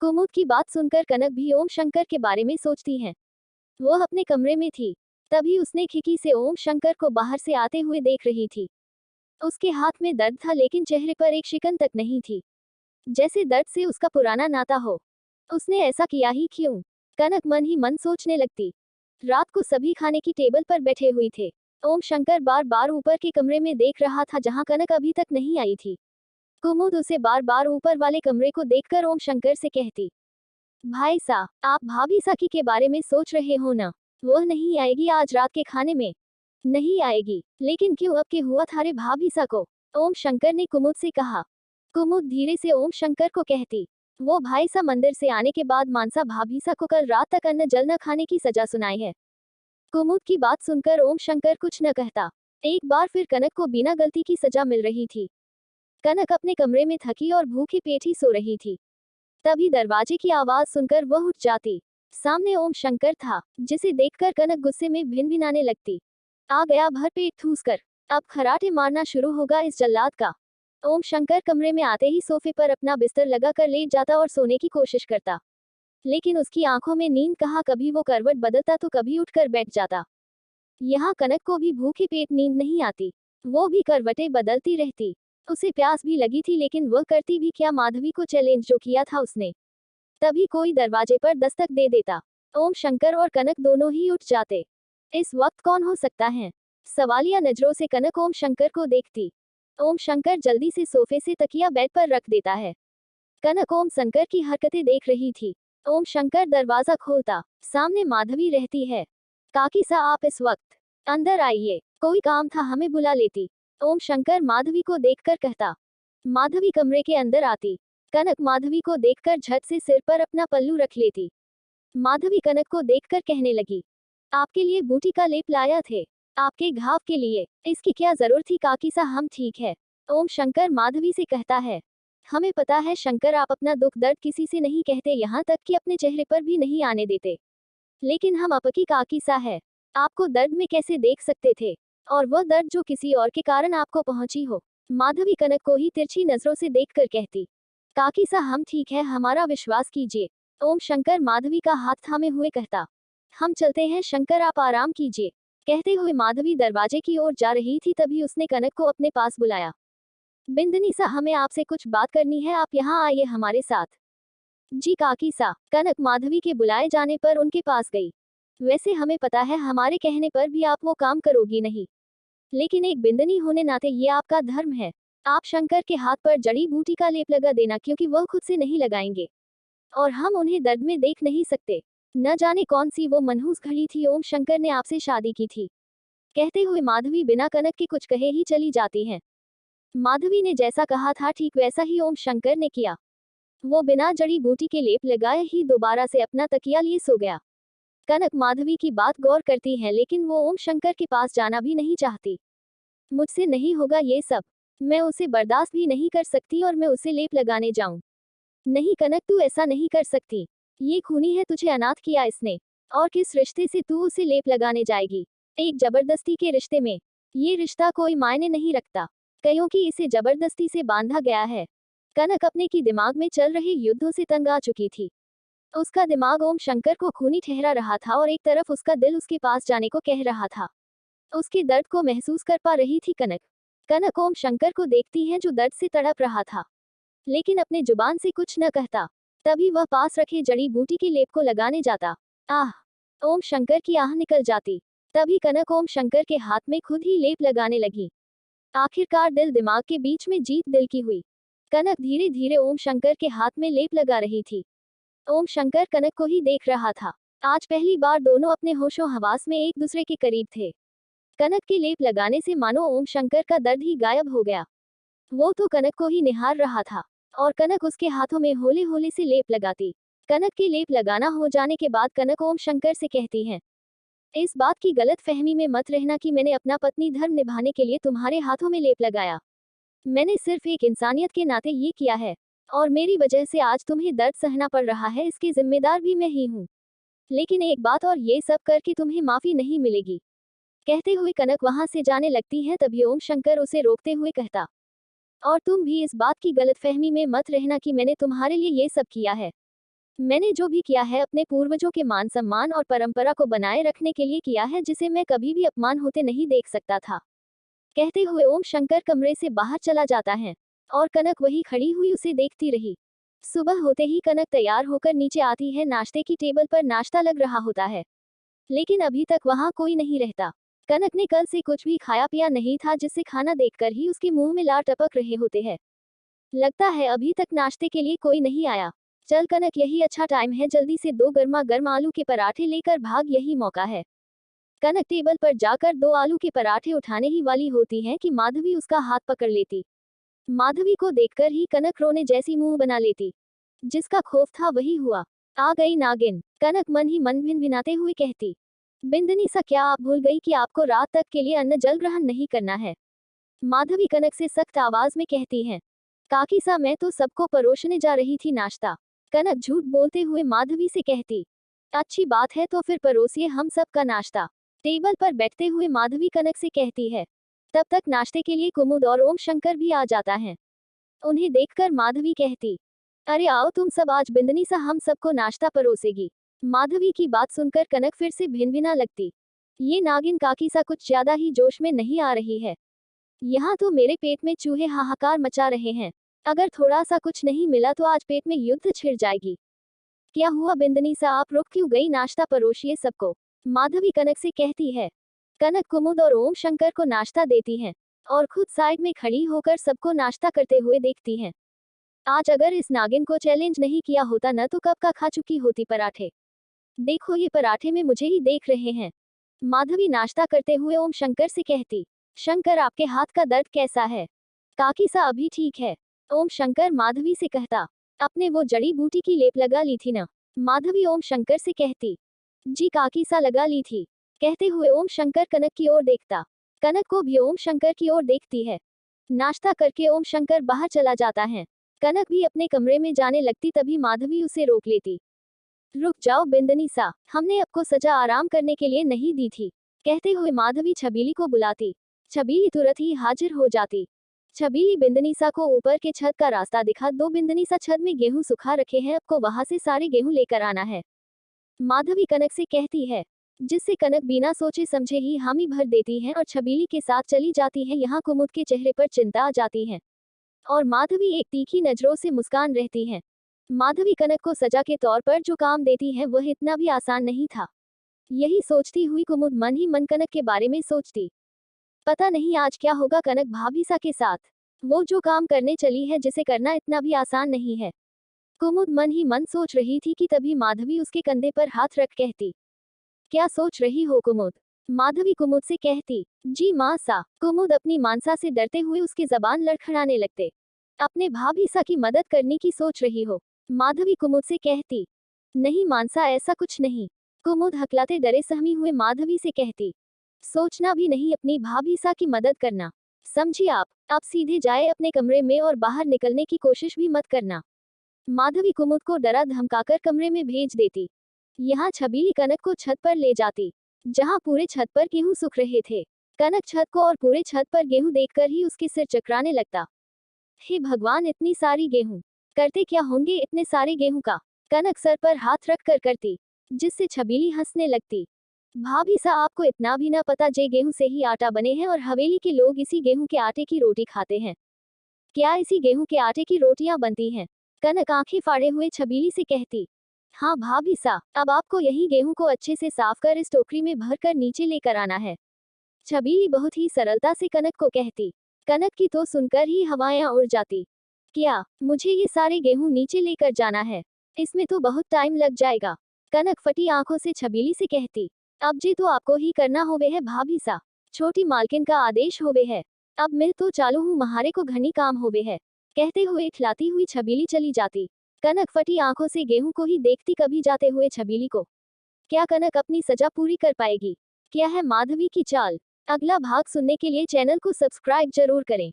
कुमुद की बात सुनकर कनक भी ओम शंकर के बारे में सोचती है। वह अपने कमरे में थी। तभी उसने खिड़की से ओम शंकर को बाहर से आते हुए देख रही थी। उसके हाथ में दर्द था लेकिन चेहरे पर एक शिकन तक नहीं थी, जैसे दर्द से उसका पुराना नाता हो। उसने ऐसा किया ही क्यों? कनक मन ही मन सोचने लगती। रात को सभी खाने की टेबल पर बैठे हुए थे। ओम शंकर बार बार ऊपर के कमरे में देख रहा था जहां कनक अभी तक नहीं आई थी। कुमुद उसे बार बार ऊपर वाले कमरे को देखकर ओम शंकर से कहती, भाई साहब, आप भाभी सखी के बारे में सोच रहे हो ना? वह नहीं आएगी आज रात के खाने में। नहीं आएगी? लेकिन क्यों, अब के हुआ थारे भाभी सा को? ओम शंकर ने कुमुद से कहा। कुमुद धीरे से ओम शंकर को कहती, वो भाई सा मंदिर से आने के बाद मानसा भाभी सा को कल रात तक अन्न जल न खाने की सजा सुनाई है। कुमुद की बात सुनकर ओम शंकर कुछ न कहता। एक बार फिर कनक को बिना गलती की सजा मिल रही थी। कनक अपने कमरे में थकी और भूखी पेट ही सो रही थी। तभी दरवाजे की आवाज सुनकर वह उठ जाती। सामने ओम शंकर था, जिसे देखकर कनक गुस्से में भिनभिनाने लगती। आ गया भरपेट ठूस कर, अब खराटे मारना शुरू होगा इस जल्लाद का। ओम शंकर कमरे में आते ही सोफे पर अपना बिस्तर लगाकर लेट जाता और सोने की कोशिश करता। लेकिन उसकी आंखों में नींद कहाँ, कभी वो करवट बदलता तो कभी उठकर बैठ जाता। यहाँ कनक को भी भूखे पेट नींद नहीं आती। वो भी करवटें बदलती रहती। उसे प्यास भी लगी थी लेकिन वह करती भी क्या, माधवी को चैलेंज जो किया था उसने। तभी कोई दरवाजे पर दस्तक दे देता। ओम शंकर और कनक दोनों ही उठ जाते। इस वक्त कौन हो सकता है? सवालिया नजरों से कनक ओम शंकर को देखती। ओम शंकर जल्दी से सोफे से तकिया बेड पर रख देता है। कनक ओम शंकर की हरकतें देख रही थी। ओम शंकर दरवाजा खोलता। सामने माधवी रहती है। काकी सा, आप इस वक्त अंदर आइए, कोई काम था, हमें बुला लेती। ओम शंकर माधवी को देखकर कहता। माधवी कमरे के अंदर आती। कनक माधवी को देखकर झट से सिर पर अपना पल्लू रख लेती। माधवी कनक को देखकर कहने लगी, आपके लिए बूटी का लेप लाया थे, आपके घाव के लिए। इसकी क्या जरूरत थी काकी सा, हम ठीक है। ओम शंकर माधवी से कहता है, हमें पता है शंकर, आप अपना दुख दर्द किसी से नहीं कहते, यहाँ तक कि अपने चेहरे पर भी नहीं आने देते। लेकिन हम आपकी काकी सा है, आपको दर्द में कैसे देख सकते थे, और वह दर्द जो किसी और के कारण आपको पहुंची हो। माधवी कनक को ही तिरछी नजरों से देखकर कहती, काकी सा हम ठीक है, हमारा विश्वास कीजिए। ओम शंकर माधवी का हाथ थामे हुए कहता, हम चलते हैं शंकर, आप आराम कीजिए। कहते हुए माधवी दरवाजे की ओर जा रही थी तभी उसने कनक को अपने पास बुलाया। बिंदनी सा, हमें आपसे कुछ बात करनी है, आप यहाँ आइए हमारे साथ। जी काकी सा। कनक माधवी के बुलाए जाने पर उनके पास गई। वैसे हमें पता है हमारे कहने पर भी आप वो काम करोगी नहीं, लेकिन एक बिंदनी होने नाते ये आपका धर्म है। आप शंकर के हाथ पर जड़ी बूटी का लेप लगा देना, क्योंकि वह खुद से नहीं लगाएंगे और हम उन्हें दर्द में देख नहीं सकते। न जाने कौन सी वो मनहूस घड़ी थी, ओम शंकर ने आपसे शादी की थी। कहते हुए माधवी बिना कनक के कुछ कहे ही चली जाती है। माधवी ने जैसा कहा था ठीक वैसा ही ओम शंकर ने किया। वो बिना जड़ी बूटी के लेप लगाए ही दोबारा से अपना तकिया लिए सो गया। कनक माधवी की बात गौर करती है लेकिन वो ओम शंकर के पास जाना भी नहीं चाहती। मुझसे नहीं होगा ये सब, मैं उसे बर्दाश्त भी नहीं कर सकती और मैं उसे लेप लगाने जाऊं। नहीं कनक, तू ऐसा नहीं कर सकती। ये खूनी है, तुझे अनाथ किया इसने, और किस रिश्ते से तू उसे लेप लगाने जाएगी? एक जबरदस्ती के रिश्ते में। ये रिश्ता कोई मायने नहीं रखता, क्योंकि इसे जबरदस्ती से बांधा गया है। कनक अपने की दिमाग में चल रहे युद्धों से तंग आ चुकी थी। उसका दिमाग ओम शंकर को खूनी ठहरा रहा था और एक तरफ उसका दिल उसके पास जाने को कह रहा था। उसके दर्द को महसूस कर पा रही थी कनक। कनक ओम शंकर को देखती है जो दर्द से तड़प रहा था, लेकिन अपने जुबान से कुछ न कहता। तभी वह पास रखे जड़ी बूटी के लेप को लगाने जाता। आह! ओम शंकर की आह निकल जाती। तभी कनक ओम शंकर के हाथ में खुद ही लेप लगाने लगी। आखिरकार दिल दिमाग के बीच में जीत दिल की हुई। कनक धीरे धीरे ओम शंकर के हाथ में लेप लगा रही थी। ओम शंकर कनक को ही देख रहा था। आज पहली बार दोनों अपने होशो हवास में एक दूसरे के करीब थे। कनक के लेप लगाने से मानो ओम शंकर का दर्द ही गायब हो गया। वो तो कनक को ही निहार रहा था और कनक उसके हाथों में होले होले से लेप लगाती। कनक के लेप लगाना हो जाने के बाद कनक ओम शंकर से कहती है, इस बात की गलत फहमी में मत रहना कि मैंने अपना पत्नी धर्म निभाने के लिए तुम्हारे हाथों में लेप लगाया। मैंने सिर्फ एक इंसानियत के नाते ये किया है, और मेरी वजह से आज तुम्हें दर्द सहना पड़ रहा है, इसकी जिम्मेदार भी मैं ही हूँ। लेकिन एक बात और, ये सब करके तुम्हें माफी नहीं मिलेगी। कहते हुए कनक वहां से जाने लगती है तभी ओम शंकर उसे रोकते हुए कहता, और तुम भी इस बात की गलतफहमी में मत रहना कि मैंने तुम्हारे लिए ये सब किया है। मैंने जो भी किया है अपने पूर्वजों के मान सम्मान और परंपरा को बनाए रखने के लिए किया है, जिसे मैं कभी भी अपमान होते नहीं देख सकता था। कहते हुए ओम शंकर कमरे से बाहर चला जाता है और कनक वही खड़ी हुई उसे देखती रही। सुबह होते ही कनक तैयार होकर नीचे आती है। नाश्ते की टेबल पर नाश्ता लग रहा होता है, लेकिन अभी तक वहां कोई नहीं रहता। कनक ने कल से कुछ भी खाया पिया नहीं था, जिससे खाना देखकर ही उसके मुंह में लार टपक रहे होते हैं। लगता है अभी तक नाश्ते के लिए कोई नहीं आया। चल कनक, यही अच्छा टाइम है, जल्दी से 2 गर्मा गर्म आलू के पराठे लेकर भाग, यही मौका है। कनक टेबल पर जाकर 2 आलू के पराठे उठाने ही वाली होती है कि माधवी उसका हाथ पकड़ लेती। माधवी को देखकर ही कनक रोने जैसी मुंह बना लेती। जिसका खौफ था वही हुआ। आ गई नागिन, कनक मन ही मन भिनभिनाते हुए कहती। बिंदनी सा, क्या आप भूल गई कि आपको रात तक के लिए अन्न जल ग्रहण नहीं करना है? माधवी कनक से सख्त आवाज में कहती है। काकी सा, मैं तो सबको परोसने जा रही थी नाश्ता। कनक झूठ बोलते हुए माधवी से कहती। अच्छी बात है, तो फिर परोसिए हम सब का नाश्ता। टेबल पर बैठते हुए माधवी कनक से कहती है। तब तक नाश्ते के लिए कुमुद और ओम शंकर भी आ जाता है। उन्हें देखकर माधवी कहती, अरे आओ तुम सब, आज बिंदनी सा हम सबको नाश्ता परोसेगी। माधवी की बात सुनकर कनक फिर से भिनभिना लगती। ये नागिन काकी सा कुछ ज्यादा ही जोश में नहीं आ रही है? यहाँ तो मेरे पेट में चूहे हाहाकार मचा रहे हैं। अगर थोड़ा सा कुछ नहीं मिला तो आज पेट में युद्ध छिड़ जाएगी। क्या हुआ बिंदनी सा, आप रुक क्यों गई? नाश्ता परोसिए सबको, माधवी कनक से कहती है। कनक कुमुद और ओम शंकर को नाश्ता देती है और खुद साइड में खड़ी होकर सबको नाश्ता करते हुए देखती है। आज अगर इस नागिन को चैलेंज नहीं किया होता न, तो कब का खा चुकी होती पराठे। देखो ये पराठे में मुझे ही देख रहे हैं। माधवी नाश्ता करते हुए ओम शंकर से कहती। शंकर, आपके हाथ का दर्द कैसा है? काकी सा अभी ठीक है, ओम शंकर माधवी से कहता। आपने वो जड़ी बूटी की लेप लगा ली थी ना? माधवी ओम शंकर से कहती। जी काकी सा, लगा ली थी। कहते हुए ओम शंकर कनक की ओर देखता। कनक को भी ओम शंकर की ओर देखती है। नाश्ता करके ओम शंकर बाहर चला जाता है। कनक भी अपने कमरे में जाने लगती, तभी माधवी उसे रोक लेती। रुक जाओ बिंदनी सा, हमने आपको सजा आराम करने के लिए नहीं दी थी। कहते हुए माधवी छबीली को बुलाती। छबीली तुरंत ही हाजिर हो जाती। छबीली बिंदनी सा को ऊपर के छत का रास्ता दिखा दो। बिंदनी सा, छत में गेहूं सुखा रखे हैं, आपको वहां से सारे गेहूं लेकर आना है, माधवी कनक से कहती है। जिससे कनक बिना सोचे समझे ही हामी भर देती है और छबीली के साथ चली जाती है। यहाँ कुमुद के चेहरे पर चिंता आ जाती है और माधवी एक तीखी नजरों से मुस्कान रहती है। माधवी कनक को सजा के तौर पर जो काम देती है वह इतना भी आसान नहीं था। यही सोचती हुई कुमुद मन ही मन कनक के बारे में सोचती। पता नहीं आज क्या होगा कनक भाभीसा के साथ। वो जो काम करने चली है, जिसे करना इतना भी आसान नहीं है। कुमुद मन ही मन सोच रही थी कि तभी माधवी उसके कंधे पर हाथ रख कहती। क्या सोच रही हो कुमुद? माधवी कुमुद से कहती। जी माँ सा। कुमुद अपनी मानसा से डरते हुए उसकी जबान लड़खड़ाने लगते। अपने भाभीसा की मदद करने की सोच रही हो? माधवी कुमुद से कहती। नहीं मानसा, ऐसा कुछ नहीं। कुमुद हकलाते डरे सहमी हुए माधवी से कहती। सोचना भी नहीं अपनी भाभीसा की मदद करना, समझी आप सीधे जाए अपने कमरे में और बाहर निकलने की कोशिश भी मत करना। माधवी कुमुद को डरा धमकाकर कमरे में भेज देती। यहाँ छबीली कनक को छत पर ले जाती, जहाँ पूरे छत पर गेहूं सूख रहे थे। कनक छत को और पूरे छत पर गेहूं देखकर ही उसके सिर चकराने लगता। हे भगवान, इतनी सारी गेहूं, करते क्या होंगे इतने सारे गेहूं का? कनक सर पर हाथ रख कर करती, जिससे छबीली हंसने लगती। भाभी सा, आपको इतना भी ना पता, जे गेहूं से ही आटा बने हैं और हवेली के लोग इसी गेहूं के आटे की रोटी खाते हैं। क्या इसी गेहूं के आटे की रोटियां बनती हैं? कनक आंखें फाड़े हुए छबीली से कहती। हाँ भाभी सा, अब आपको यही गेहूं को अच्छे से साफ कर इस टोकरी में भरकर नीचे लेकर आना है। छबीली बहुत ही सरलता से कनक को कहती। कनक की तो सुनकर ही हवाएं उड़ जाती। क्या मुझे ये सारे गेहूं नीचे लेकर जाना है? इसमें तो बहुत टाइम लग जाएगा। कनक फटी आंखों से छबीली से कहती। अब जी तो आपको ही करना होवे है भाभी सा, छोटी मालकिन का आदेश होवे है। अब मैं तो चालू हूँ, महारे को घनी काम होवे है। कहते हुए खिलाती हुई छबीली चली जाती। कनक फटी आंखों से गेहूं को ही देखती कभी जाते हुए छबीली को। क्या कनक अपनी सजा पूरी कर पाएगी? क्या है माधवी की चाल? अगला भाग सुनने के लिए चैनल को सब्सक्राइब जरूर करें।